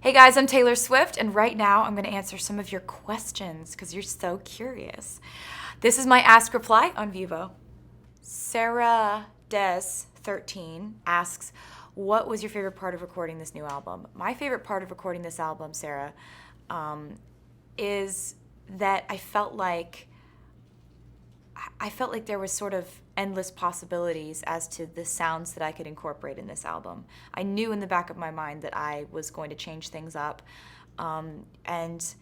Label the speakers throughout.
Speaker 1: Hey guys, I'm Taylor Swift, and right now I'm going to answer some of your questions because you're so curious. This is my Ask Reply on Vevo. Sarah Des 13 asks, what was your favorite part of recording this new album? My favorite part of recording this album, Sarah, is that I felt like there was sort of endless possibilities as to the sounds that I could incorporate in this album. I knew in the back of my mind that I was going to change things up, and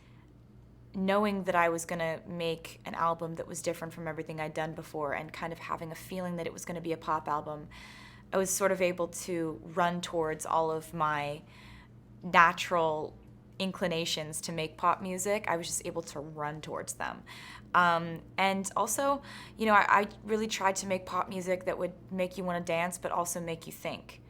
Speaker 1: knowing that I was going to make an album that was different from everything I'd done before and kind of having a feeling that it was going to be a pop album, I was sort of able to run towards all of my natural inclinations to make pop music. I was just able to run towards them. And also, I really tried to make pop music that would make you want to dance, but also make you think.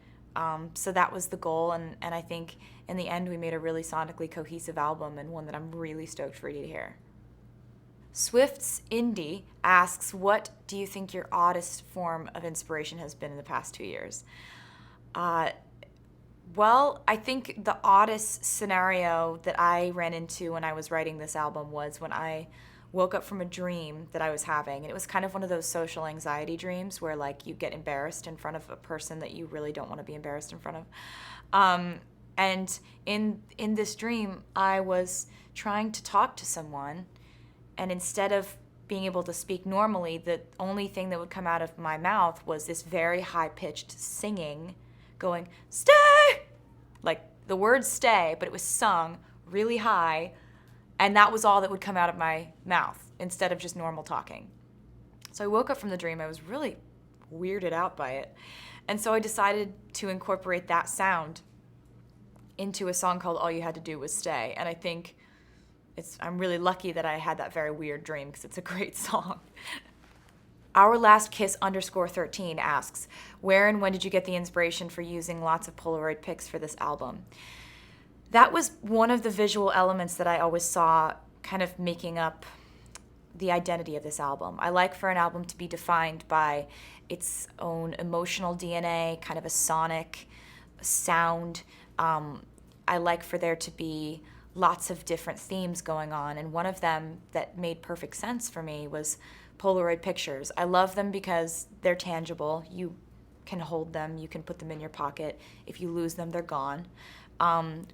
Speaker 1: So that was the goal, and I think in the end we made a really sonically cohesive album and one that I'm really stoked for you to hear. Swift's Indie asks, what do you think your oddest form of inspiration has been in the past 2 years? Well, I think the oddest scenario that I ran into when I was writing this album was when I woke up from a dream that I was having. And it was kind of one of those social anxiety dreams where, like, you get embarrassed in front of a person that you really don't want to be embarrassed in front of. And in this dream, I was trying to talk to someone, and instead of being able to speak normally, the only thing that would come out of my mouth was this very high-pitched singing going, stay! Like the word stay, but it was sung really high, and that was all that would come out of my mouth instead of just normal talking. So I woke up from the dream. I was really weirded out by it. And so I decided to incorporate that sound into a song called All You Had to Do Was Stay. And I think I'm really lucky that I had that very weird dream because it's a great song. Our Last Kiss _13 asks, where and when did you get the inspiration for using lots of Polaroid pics for this album? That was one of the visual elements that I always saw kind of making up the identity of this album. I like for an album to be defined by its own emotional DNA, kind of a sonic sound. I like for there to be lots of different themes going on, and one of them that made perfect sense for me was Polaroid pictures. I love them because they're tangible. You can hold them, you can put them in your pocket. If you lose them, they're gone,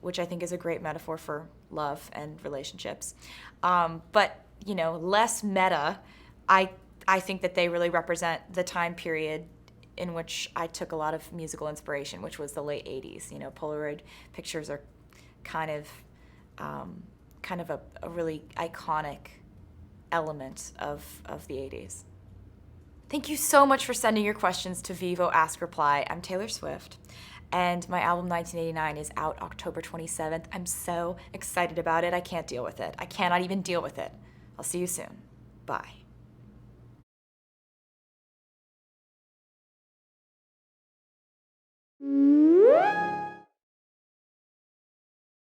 Speaker 1: which I think is a great metaphor for love and relationships. But, less meta, I think that they really represent the time period in which I took a lot of musical inspiration, which was the late 80s. Polaroid pictures are kind of a really iconic element of the 80s. Thank you so much for sending your questions to Vevo Ask Reply. I'm Taylor Swift, and my album 1989 is out October 27th. I'm so excited about it. I can't deal with it. I cannot even deal with it. I'll see you soon. Bye.
Speaker 2: Mm-hmm.